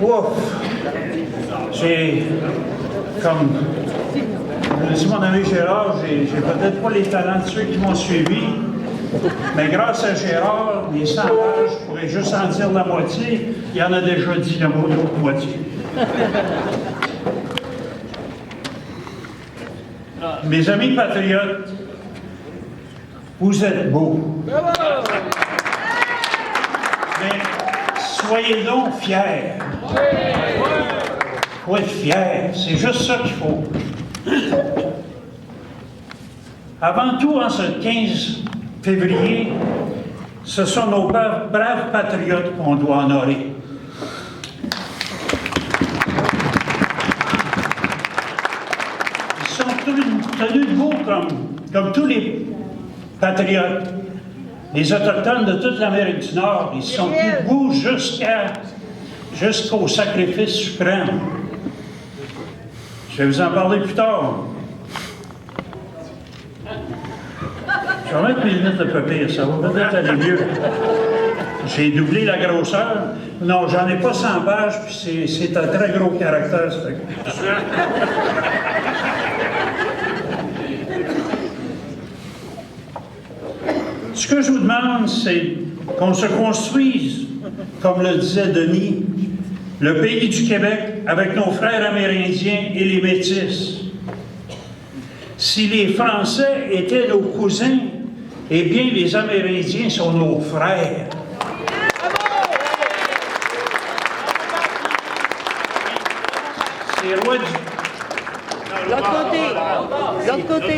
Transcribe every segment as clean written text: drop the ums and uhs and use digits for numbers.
Ouf! J'ai, comme le dit mon ami Gérard, j'ai peut-être pas les talents de ceux qui m'ont suivi, mais grâce à Gérard, les 100 pages, je pourrais juste en dire la moitié. Il en a déjà dit l'autre moitié. Mes amis patriotes, vous êtes beaux. Mais soyez donc fiers. Il faut être fiers, c'est juste ça qu'il faut. Avant tout, en ce 15 février, ce sont nos braves patriotes qu'on doit honorer. Ils sont tenus debout comme tous les patriotes. Les Autochtones de toute l'Amérique du Nord, ils sont debout jusqu'au sacrifice suprême. Je vais vous en parler plus tard. Je vais mettre mes lunettes de papier, ça va peut-être aller mieux. J'ai doublé la grosseur. Non, j'en ai pas 100 pages, puis c'est un très gros caractère. Ce que je vous demande, c'est qu'on se construise, comme le disait Denis, le pays du Québec avec nos frères amérindiens et les Métis. Si les Français étaient nos cousins, eh bien, les Amérindiens sont nos frères. C'est roi du... L'autre côté. L'autre côté.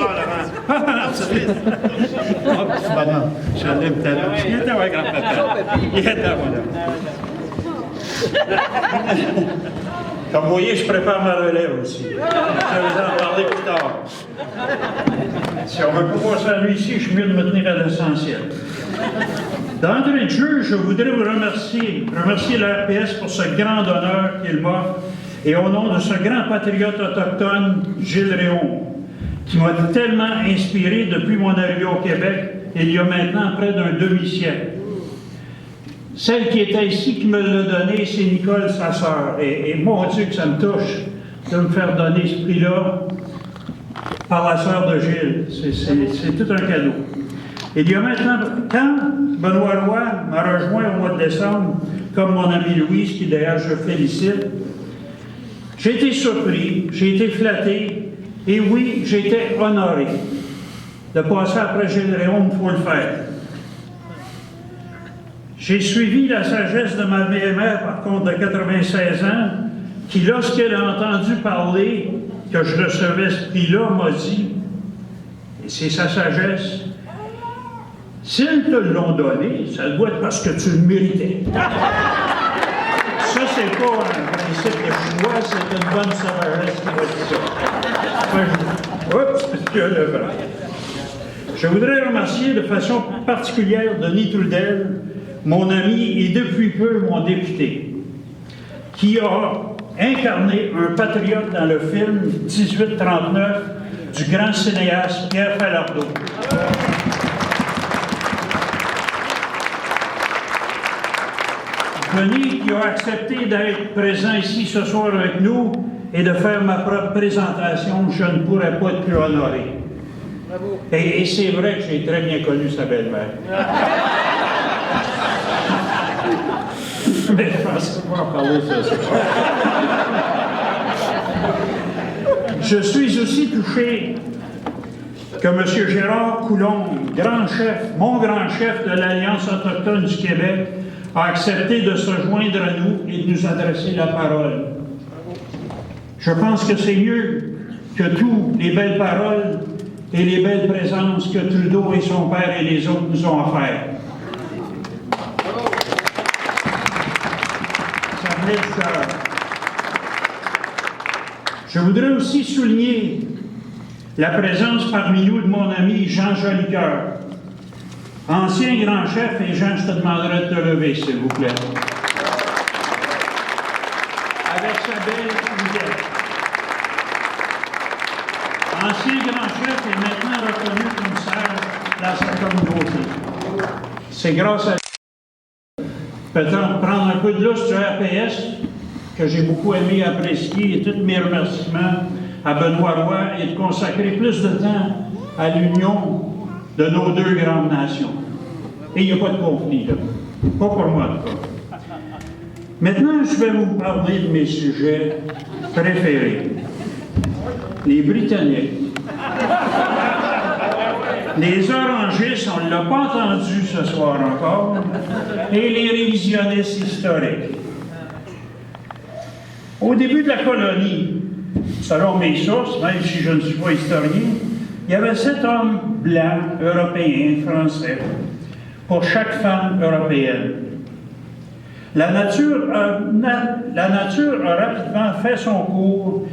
Oh, petit bonhomme, j'enlève ta langue. Il était avec grand-papa. Il était voilà. Comme vous voyez, je prépare ma relève aussi. Je vais vous en parler plus tard. Si on ne veut pas voir ça lui ici, je suis mieux de me tenir à l'essentiel. D'entrée de jeu, je voudrais vous remercier l'RPS pour ce grand honneur qu'il m'offre et au nom de ce grand patriote autochtone, Gilles Réaume, qui m'a tellement inspiré depuis mon arrivée au Québec, il y a maintenant près d'un demi-siècle. Celle qui était ici, qui me l'a donné, c'est Nicole, sa sœur. Et mon Dieu que ça me touche de me faire donner ce prix-là par la sœur de Gilles. C'est tout un cadeau. Il y a maintenant, quand Benoît Roy m'a rejoint au mois de décembre, comme mon ami Louise, qui d'ailleurs je félicite, j'ai été surpris, j'ai été flatté, et oui, j'ai été honoré. De passer après Gilles Réaume, il faut le faire. J'ai suivi la sagesse de ma mère, par contre, de 96 ans, qui, lorsqu'elle a entendu parler que je recevais ce prix-là, m'a dit, et c'est sa sagesse, s'ils te l'ont donné, ça doit être parce que tu le méritais. Ça, c'est pas un principe de choix, c'est une bonne sagesse qui va dire ça. Oups, que le bras. Je voudrais remercier de façon particulière Denis Trudel, mon ami et depuis peu mon député, qui a incarné un patriote dans le film 1839 du grand cinéaste Pierre Falardeau. Denis qui a accepté d'être présent ici ce soir avec nous et de faire ma propre présentation, je ne pourrais pas être plus honoré. Et c'est vrai que j'ai très bien connu sa belle-mère. Mais je pense pas en parler ce soir. Je suis aussi touché que M. Gérard Coulombe, mon grand chef de l'Alliance autochtone du Québec, a accepté de se joindre à nous et de nous adresser la parole. Je pense que c'est mieux que toutes les belles paroles et les belles présences que Trudeau et son père et les autres nous ont offertes. Ça venait du cœur. Je voudrais aussi souligner la présence parmi nous de mon ami Jean Jolicoeur, ancien grand chef, et Jean, je te demanderai de te lever, s'il vous plaît. Avec sa belle musette. Ancien grand chef est maintenant reconnu comme sage dans sa communauté. C'est grâce à lui, peut-être prendre un peu de lousse du RPS, que j'ai beaucoup aimé et apprécié, et tous mes remerciements à Benoît Roy, est de consacrer plus de temps à l'union de nos deux grandes nations. Et il n'y a pas de conflit, là. Pas pour moi, en tout cas. Maintenant, je vais vous parler de mes sujets préférés. Les Britanniques. Les orangistes, on ne l'a pas entendu ce soir encore, et les révisionnistes historiques. Au début de la colonie, selon mes sources, même si je ne suis pas historien, il y avait 7 hommes blancs, européens, français, pour chaque femme européenne. La nature a rapidement fait son cours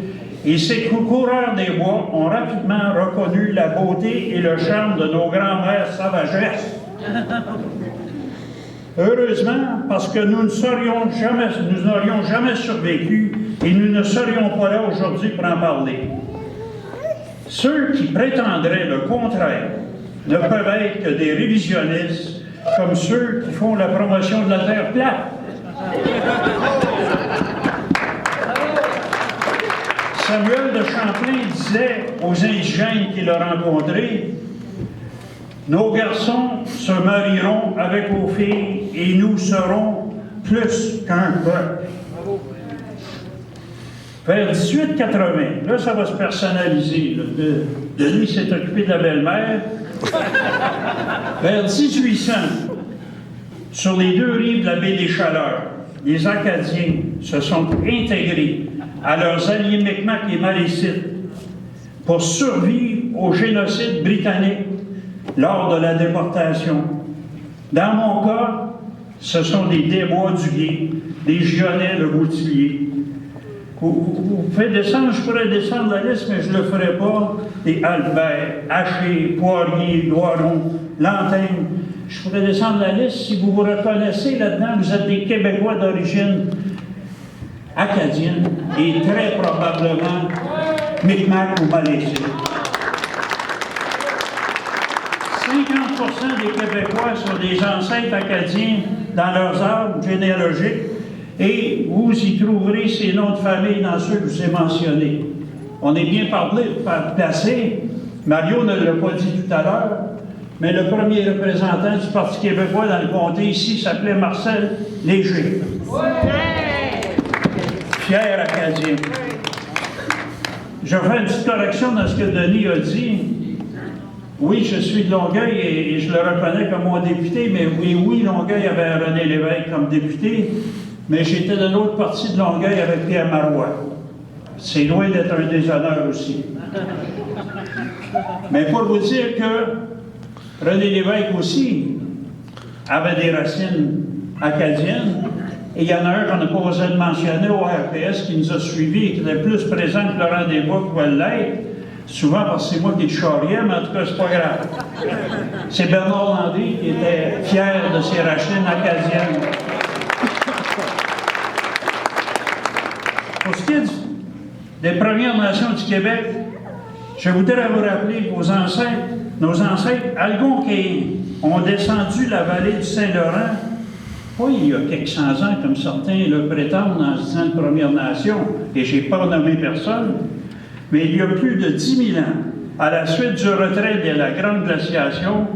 et ces coureurs des bois ont rapidement reconnu la beauté et le charme de nos grands-mères sauvagesses. Heureusement, parce que nous n'aurions jamais survécu et nous ne serions pas là aujourd'hui pour en parler. Ceux qui prétendraient le contraire ne peuvent être que des révisionnistes comme ceux qui font la promotion de la Terre plate. Samuel de Champlain disait aux indigènes qu'il a rencontrés, « Nos garçons se marieront avec vos filles et nous serons plus qu'un peuple. » Vers 1880, là ça va se personnaliser, Denis s'est occupé de la belle-mère. Vers 1800, sur les deux rives de la baie des Chaleurs, les Acadiens se sont intégrés à leurs alliés Micmacs et Malécites pour survivre au génocide britannique lors de la déportation. Dans mon cas, ce sont des Desbois du Gué, des Gionnets de Boutillier. Vous pouvez descendre, je pourrais descendre la liste, mais je ne le ferai pas. Des Albert, Haché, Poirier, Doiron, Lantaigne. Je pourrais descendre la liste. Si vous vous reconnaissez là-dedans, vous êtes des Québécois d'origine acadienne et très probablement Micmac ou Malécite. 50% des Québécois sont des ancêtres acadiens dans leurs arbres généalogiques et vous y trouverez ces noms de famille dans ceux que je vous ai mentionnés. On est bien placé. Mario ne l'a pas dit tout à l'heure, mais le premier représentant du Parti québécois dans le comté ici s'appelait Marcel Léger. Fier Acadien. Je ferai une petite correction dans ce que Denis a dit. Oui, je suis de Longueuil et je le reconnais comme mon député, mais oui, Longueuil avait René Lévesque comme député, mais j'étais de l'autre partie de Longueuil avec Pierre Marois. C'est loin d'être un déshonneur aussi. Mais pour vous dire que René Lévesque aussi avait des racines acadiennes, et il y en a un qu'on n'a pas osé de mentionner au RPS qui nous a suivis et qui était plus présent que Laurent Desbois pouvait l'être, souvent parce que c'est moi qui le charriais, mais en tout cas, c'est pas grave. C'est Bernard Landry qui était fier de ses racines acadiennes. Pour ce qui est des Premières Nations du Québec, je voudrais vous rappeler que nos ancêtres algonquins ont descendu la vallée du Saint-Laurent, pas il y a quelques cent ans, comme certains le prétendent en se disant de Première Nation, et je n'ai pas nommé personne, mais il y a plus de 10 000 ans, à la suite du retrait de la Grande Glaciation,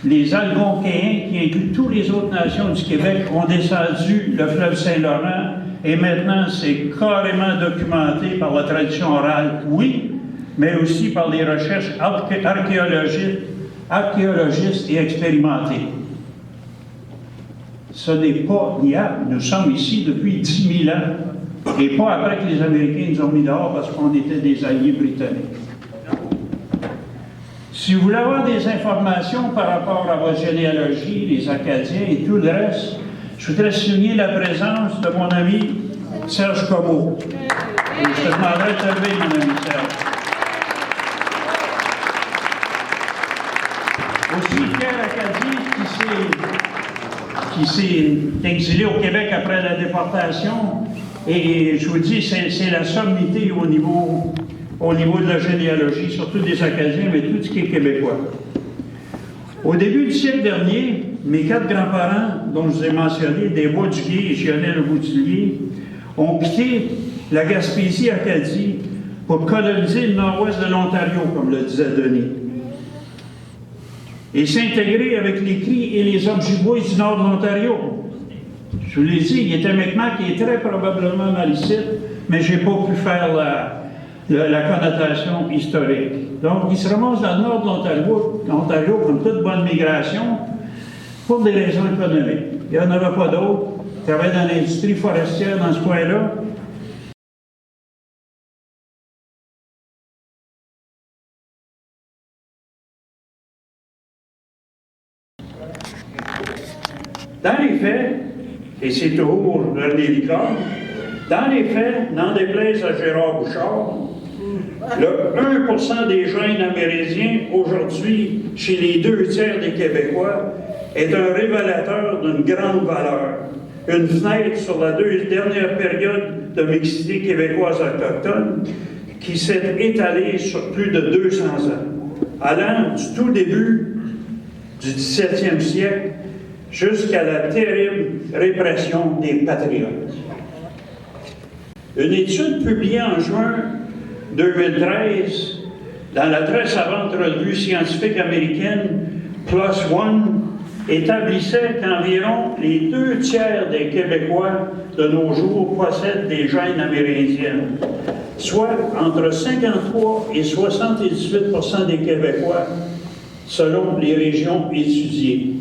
les Algonquins, qui incluent toutes les autres nations du Québec, ont descendu le fleuve Saint-Laurent, et maintenant c'est carrément documenté par la tradition orale, oui, mais aussi par les recherches archéologistes et expérimentées. Ce n'est pas hier, nous sommes ici depuis 10 000 ans, et pas après que les Américains nous ont mis dehors parce qu'on était des alliés britanniques. Si vous voulez avoir des informations par rapport à votre généalogie, les Acadiens et tout le reste, je voudrais souligner la présence de mon ami Serge Comeau. Et je te demanderai de te lever, mon ami Serge. Aussi, Pierre Acadien, qui s'est exilé au Québec après la déportation, et je vous dis, c'est la sommité au niveau de la généalogie, surtout des Acadiens, mais tout ce qui est québécois. Au début du siècle dernier, mes 4 grands-parents, dont je vous ai mentionné, Desbois du Gué et Gionnets le Boutillier, ont quitté la Gaspésie-Acadie pour coloniser le nord-ouest de l'Ontario, comme le disait Denis, et s'intégrer avec les Cris et les Ojibwés du nord de l'Ontario. Je vous l'ai dit, il était Micmac, qui est très probablement malicite, mais je n'ai pas pu faire la connotation historique. Donc, il se ramasse dans le nord de l'Ontario, comme toute bonne migration, pour des raisons économiques. Il n'y en avait pas d'autres. Il travaillait dans l'industrie forestière dans ce coin-là. Dans les faits, et c'est toujours René Licard, dans les faits, n'en déplaise à Gérard Bouchard, le 1% des jeunes amérindiens aujourd'hui, chez les 2 tiers des Québécois, est un révélateur d'une grande valeur. Une fenêtre sur la dernière période de mixité québécoise autochtone qui s'est étalée sur plus de 200 ans, allant du tout début du 17e siècle jusqu'à la terrible répression des patriotes. Une étude publiée en juin 2013 dans la très savante revue scientifique américaine PLOS ONE établissait qu'environ les 2 tiers des Québécois de nos jours possèdent des gènes amérindiennes, soit entre 53 et 78% des Québécois selon les régions étudiées.